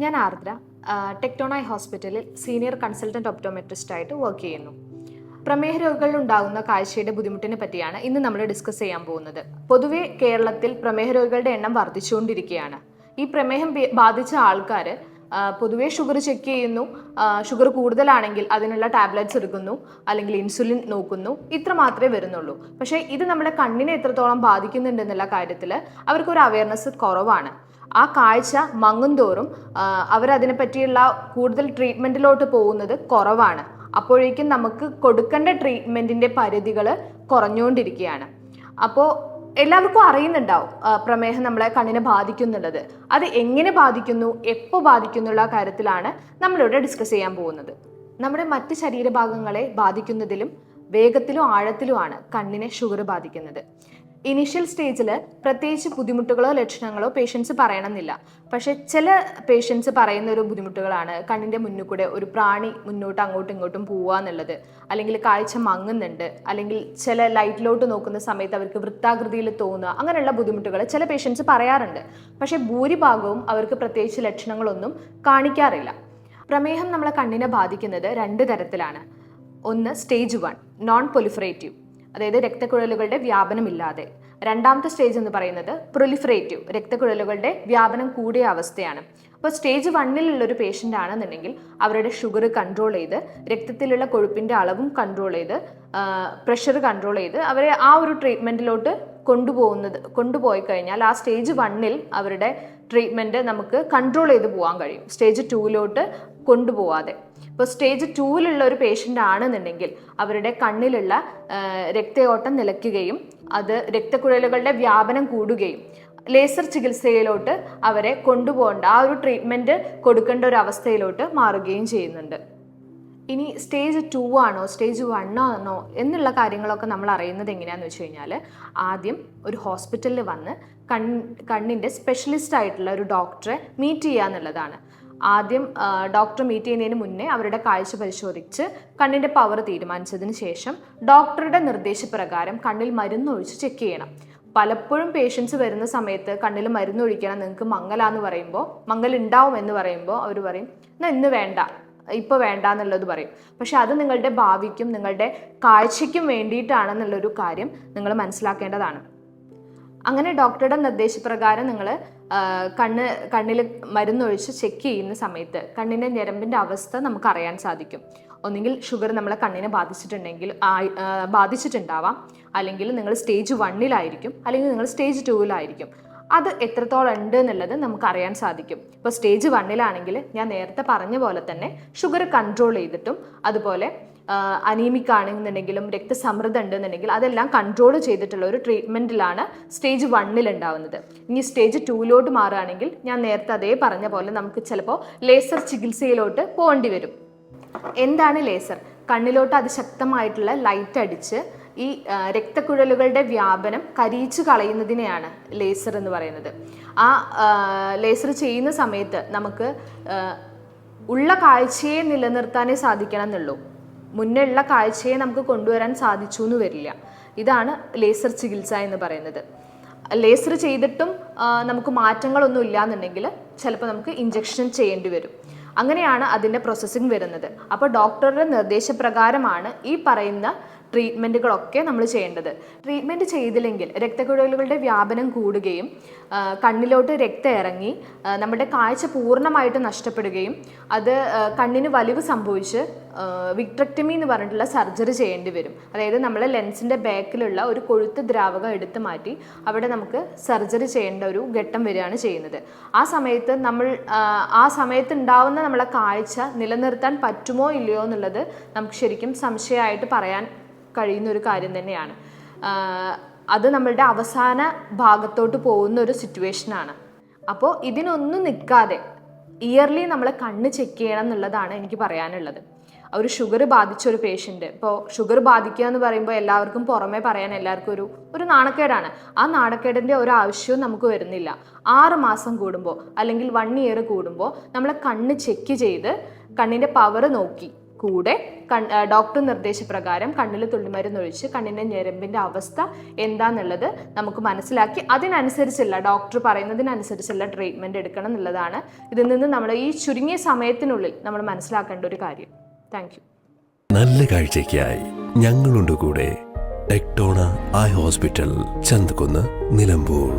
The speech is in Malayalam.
ഞാൻ ആർദ്ര ടെക്ടോണായ് ഹോസ്പിറ്റലിൽ സീനിയർ കൺസൾട്ടന്റ് ഒപ്റ്റോമെട്രിസ്റ്റ് ആയിട്ട് വർക്ക് ചെയ്യുന്നു. പ്രമേഹ രോഗികളിൽ ഉണ്ടാകുന്ന കാഴ്ചയുടെ ബുദ്ധിമുട്ടിനെ പറ്റിയാണ് ഇന്ന് നമ്മൾ ഡിസ്കസ് ചെയ്യാൻ പോകുന്നത്. പൊതുവെ കേരളത്തിൽ പ്രമേഹ രോഗികളുടെ എണ്ണം വർദ്ധിച്ചുകൊണ്ടിരിക്കുകയാണ്. ഈ പ്രമേഹം ബാധിച്ച ആൾക്കാർ പൊതുവെ ഷുഗർ ചെക്ക് ചെയ്യുന്നു, ഷുഗർ കൂടുതലാണെങ്കിൽ അതിനുള്ള ടാബ്ലറ്റ്സ് എടുക്കുന്നു, അല്ലെങ്കിൽ ഇൻസുലിൻ നോക്കുന്നു, ഇത്ര മാത്രമേ വരുന്നുള്ളൂ. പക്ഷേ ഇത് നമ്മുടെ കണ്ണിനെ എത്രത്തോളം ബാധിക്കുന്നുണ്ടെന്നുള്ള കാര്യത്തിൽ അവർക്കൊരു അവയർനെസ് കുറവാണ്. ആ കാഴ്ച മങ്ങുന്തോറും അവരതിനെ പറ്റിയുള്ള കൂടുതൽ ട്രീറ്റ്മെൻറ്റിലോട്ട് പോകുന്നത് കുറവാണ്. അപ്പോഴേക്കും നമുക്ക് കൊടുക്കേണ്ട ട്രീറ്റ്മെൻറ്റിൻ്റെ പരിധികൾ കുറഞ്ഞുകൊണ്ടിരിക്കുകയാണ്. അപ്പോൾ എല്ലാവർക്കും അറിയുന്നുണ്ടാവും പ്രമേഹം നമ്മളെ കണ്ണിനെ ബാധിക്കുന്നുള്ളത്. അത് എങ്ങനെ ബാധിക്കുന്നു, എപ്പോൾ ബാധിക്കുന്നുള്ള കാര്യത്തിലാണ് നമ്മളിവിടെ ഡിസ്കസ് ചെയ്യാൻ പോകുന്നത്. നമ്മുടെ മറ്റ് ശരീരഭാഗങ്ങളെ ബാധിക്കുന്നതിലും വേഗത്തിലും ആഴത്തിലുമാണ് കണ്ണിനെ ഷുഗർ ബാധിക്കുന്നത്. ഇനീഷ്യൽ സ്റ്റേജിൽ പ്രത്യേകിച്ച് ബുദ്ധിമുട്ടുകളോ ലക്ഷണങ്ങളോ പേഷ്യൻസ് പറയണമെന്നില്ല. പക്ഷേ ചില പേഷ്യൻസ് പറയുന്ന ഒരു ബുദ്ധിമുട്ടുകളാണ് കണ്ണിൻ്റെ മുന്നിൽ കൂടെ ഒരു പ്രാണി മുന്നോട്ട് അങ്ങോട്ടും ഇങ്ങോട്ടും പോവുക എന്നുള്ളത്, അല്ലെങ്കിൽ കാഴ്ച മങ്ങുന്നുണ്ട്, അല്ലെങ്കിൽ ചില ലൈറ്റിലോട്ട് നോക്കുന്ന സമയത്ത് അവർക്ക് വൃത്താകൃതിയിൽ തോന്നുക, അങ്ങനെയുള്ള ബുദ്ധിമുട്ടുകൾ ചില പേഷ്യൻസ് പറയാറുണ്ട്. പക്ഷേ ഭൂരിഭാഗവും അവർക്ക് പ്രത്യേകിച്ച് ലക്ഷണങ്ങളൊന്നും കാണിക്കാറില്ല. പ്രമേഹം നമ്മളെ കണ്ണിനെ ബാധിക്കുന്നത് 2 തരത്തിലാണ്. ഒന്ന് സ്റ്റേജ് 1 നോൺ പൊലിഫറേറ്റീവ്, അതായത് രക്തക്കുഴലുകളുടെ വ്യാപനമില്ലാതെ. രണ്ടാമത്തെ സ്റ്റേജ് എന്ന് പറയുന്നത് പ്രൊലിഫറേറ്റീവ്, രക്തക്കുഴലുകളുടെ വ്യാപനം കൂടിയ അവസ്ഥയാണ്. അപ്പോൾ സ്റ്റേജ് 1-ലുള്ളൊരു പേഷ്യൻ്റ് ആണെന്നുണ്ടെങ്കിൽ അവരുടെ ഷുഗർ കൺട്രോൾ ചെയ്ത്, രക്തത്തിലുള്ള കൊഴുപ്പിൻ്റെ അളവും കൺട്രോൾ ചെയ്ത്, പ്രഷർ കൺട്രോൾ ചെയ്ത് അവരെ ആ ഒരു ട്രീറ്റ്മെൻറ്റിലോട്ട് കൊണ്ടുപോയി കഴിഞ്ഞാൽ ആ സ്റ്റേജ് 1-ൽ അവരുടെ ട്രീറ്റ്മെൻറ്റ് നമുക്ക് കൺട്രോൾ ചെയ്ത് പോകാൻ കഴിയും, സ്റ്റേജ് 2-ലോട്ട് കൊണ്ടുപോകാതെ. ഇപ്പോൾ സ്റ്റേജ് 2-ലുള്ള ഒരു പേഷ്യൻ്റ് ആണെന്നുണ്ടെങ്കിൽ അവരുടെ കണ്ണിലുള്ള രക്തയോട്ടം നിലയ്ക്കുകയും അത് രക്തക്കുഴലുകളുടെ വ്യാപനം കൂടുകയും ലേസർ ചികിത്സയിലോട്ട് അവരെ കൊണ്ടുപോകേണ്ട ആ ഒരു ട്രീറ്റ്മെൻറ്റ് കൊടുക്കേണ്ട ഒരു അവസ്ഥയിലോട്ട് മാറുകയും ചെയ്യുന്നുണ്ട്. ഇനി സ്റ്റേജ് 2 ആണോ സ്റ്റേജ് 1 ആണോ എന്നുള്ള കാര്യങ്ങളൊക്കെ നമ്മൾ അറിയുന്നത് എങ്ങനെയാണെന്ന് വെച്ച് കഴിഞ്ഞാൽ, ആദ്യം ഒരു ഹോസ്പിറ്റലിൽ വന്ന് കണ്ണിൻ്റെ സ്പെഷ്യലിസ്റ്റ് ആയിട്ടുള്ള ഒരു ഡോക്ടറെ മീറ്റ് ചെയ്യുക എന്നുള്ളതാണ്. ആദ്യം ഡോക്ടർ മീറ്റ് ചെയ്യുന്നതിന് മുന്നേ അവരുടെ കാഴ്ച പരിശോധിച്ച് കണ്ണിൻ്റെ പവർ തീരുമാനിച്ചതിന് ശേഷം ഡോക്ടറുടെ നിർദ്ദേശപ്രകാരം കണ്ണിൽ മരുന്നൊഴിച്ച് ചെക്ക് ചെയ്യണം. പലപ്പോഴും പേഷ്യൻസ് വരുന്ന സമയത്ത് കണ്ണിൽ മരുന്നൊഴിക്കണം, നിങ്ങൾക്ക് മങ്ങലാന്ന് പറയുമ്പോൾ, മങ്ങലുണ്ടാവും എന്ന് പറയുമ്പോൾ അവർ പറയും എന്നാൽ ഇന്ന് വേണ്ട, ഇപ്പോൾ വേണ്ട എന്നുള്ളത് പറയും. പക്ഷെ അത് നിങ്ങളുടെ ഭാവിക്കും നിങ്ങളുടെ കാഴ്ചയ്ക്കും വേണ്ടിയിട്ടാണെന്നുള്ളൊരു കാര്യം നിങ്ങൾ മനസ്സിലാക്കേണ്ടതാണ്. അങ്ങനെ ഡോക്ടറുടെ നിർദ്ദേശപ്രകാരം നിങ്ങൾ കണ്ണിൽ മരുന്നൊഴിച്ച് ചെക്ക് ചെയ്യുന്ന സമയത്ത് കണ്ണിൻ്റെ ഞരമ്പിൻ്റെ അവസ്ഥ നമുക്ക് അറിയാൻ സാധിക്കും. ഒന്നുകിൽ ഷുഗർ നമ്മളെ കണ്ണിനെ ബാധിച്ചിട്ടുണ്ടാവാം, അല്ലെങ്കിൽ നിങ്ങൾ സ്റ്റേജ് 1-ലായിരിക്കും, അല്ലെങ്കിൽ നിങ്ങൾ സ്റ്റേജ് 2-ലായിരിക്കും. അത് എത്രത്തോളം ഉണ്ട് എന്നുള്ളത് നമുക്ക് അറിയാൻ സാധിക്കും. ഇപ്പോൾ സ്റ്റേജ് 1-ലാണെങ്കിൽ ഞാൻ നേരത്തെ പറഞ്ഞ പോലെ തന്നെ ഷുഗർ കൺട്രോൾ ചെയ്തിട്ടും, അതുപോലെ അനീമിക് ആണെന്നുണ്ടെങ്കിലും രക്തസമ്മർദ്ദം ഉണ്ടെന്നുണ്ടെങ്കിൽ അതെല്ലാം കൺട്രോൾ ചെയ്തിട്ടുള്ള ഒരു ട്രീറ്റ്മെൻറ്റിലാണ് സ്റ്റേജ് 1-ൽ ഉണ്ടാവുന്നത്. ഇനി സ്റ്റേജ് 2-ലോട്ട് മാറുകയാണെങ്കിൽ ഞാൻ നേരത്തെ അതേ പറഞ്ഞ പോലെ നമുക്ക് ചിലപ്പോൾ ലേസർ ചികിത്സയിലോട്ട് പോകേണ്ടി വരും. എന്താണ് ലേസർ? കണ്ണിലോട്ട് അതിശക്തമായിട്ടുള്ള ലൈറ്റ് അടിച്ച് ഈ രക്തക്കുഴലുകളുടെ വ്യാപനം കരിയിച്ച് കളയുന്നതിനെയാണ് ലേസർ എന്ന് പറയുന്നത്. ആ ലേസർ ചെയ്യുന്ന സമയത്ത് നമുക്ക് ഉള്ള കാഴ്ചയെ നിലനിർത്താനേ സാധിക്കണം എന്നുള്ളൂ, മുന്നേ ഉള്ള കാഴ്ചയെ നമുക്ക് കൊണ്ടുവരാൻ സാധിച്ചു എന്ന് വരില്ല. ഇതാണ് ലേസർ ചികിത്സ എന്ന് പറയുന്നത്. ലേസർ ചെയ്തിട്ടും നമുക്ക് മാറ്റങ്ങളൊന്നും ഇല്ലയെന്നുണ്ടെങ്കിൽ ചിലപ്പോൾ നമുക്ക് ഇഞ്ചക്ഷൻ ചെയ്യേണ്ടി വരും. അങ്ങനെയാണ് അതിൻ്റെ പ്രോസസ്സിങ് വരുന്നത്. അപ്പോൾ ഡോക്ടറുടെ നിർദ്ദേശപ്രകാരമാണ് ഈ പറയുന്ന ട്രീറ്റ്മെൻറ്റുകളൊക്കെ നമ്മൾ ചെയ്യേണ്ടത്. ട്രീറ്റ്മെൻറ്റ് ചെയ്തില്ലെങ്കിൽ രക്തക്കുഴലുകളുടെ വ്യാപനം കൂടുകയും കണ്ണിലോട്ട് രക്തം ഇറങ്ങി നമ്മുടെ കാഴ്ച പൂർണ്ണമായിട്ട് നഷ്ടപ്പെടുകയും അത് കണ്ണിന് വലിവ് സംഭവിച്ച് വിട്രക്ടമി എന്ന് പറഞ്ഞിട്ടുള്ള സർജറി ചെയ്യേണ്ടി വരും. അതായത് നമ്മൾ ലെൻസിൻ്റെ ബാക്കിലുള്ള ഒരു കൊഴുത്ത് ദ്രാവകം എടുത്തു മാറ്റി അവിടെ നമുക്ക് സർജറി ചെയ്യേണ്ട ഒരു ഘട്ടം വരികയാണ് ചെയ്യുന്നത്. ആ സമയത്ത് ഉണ്ടാവുന്ന നമ്മളെ കാഴ്ച നിലനിർത്താൻ പറ്റുമോ ഇല്ലയോ എന്നുള്ളത് നമുക്ക് ശരിക്കും സംശയമായിട്ട് പറയാൻ കഴിയുന്ന ഒരു കാര്യം തന്നെയാണ്. അത് നമ്മളുടെ അവസാന ഭാഗത്തോട്ട് പോകുന്ന ഒരു സിറ്റുവേഷനാണ്. അപ്പോൾ ഇതിനൊന്നും നിൽക്കാതെ ഇയർലി നമ്മൾ കണ്ണ് ചെക്ക് ചെയ്യണം എന്നുള്ളതാണ് എനിക്ക് പറയാനുള്ളത്. ഒരു ഷുഗർ ബാധിച്ച ഒരു പേഷ്യൻ്റ്, ഇപ്പോൾ ഷുഗർ ബാധിക്കുക എന്ന് പറയുമ്പോൾ എല്ലാവർക്കും പുറമേ പറയാൻ എല്ലാവർക്കും ഒരു നാണക്കേടാണ്. ആ നാണക്കേടിൻ്റെ ഒരു ആവശ്യവും നമുക്ക് വരുന്നില്ല. 6 മാസം കൂടുമ്പോൾ അല്ലെങ്കിൽ 1 ഇയർ കൂടുമ്പോൾ നമ്മൾ കണ്ണ് ചെക്ക് ചെയ്ത് കണ്ണിൻ്റെ പവർ നോക്കി കൂടെ ഡോക്ടർ നിർദ്ദേശപ്രകാരം കണ്ണിൽ തുള്ളിമരുന്നൊഴിച്ച് കണ്ണിൻ്റെ ഞരമ്പിൻ്റെ അവസ്ഥ എന്താണെന്നുള്ളത് നമുക്ക് മനസ്സിലാക്കി അതിനനുസരിച്ചുള്ള ഡോക്ടർ പറയുന്നതിനനുസരിച്ചുള്ള ട്രീറ്റ്മെൻറ്റ് എടുക്കണം എന്നുള്ളതാണ് ഇതിൽ നിന്ന് നമ്മൾ ഈ ചുരുങ്ങിയ സമയത്തിനുള്ളിൽ നമ്മൾ മനസ്സിലാക്കേണ്ട ഒരു കാര്യം. Thank you. നല്ല കാഴ്ചയ്ക്കായി ഞങ്ങളുണ്ട് കൂടെ. ടെക്ടോണ ഐ ഹോസ്പിറ്റൽ, ചന്തകുന്ന്, നിലമ്പൂർ.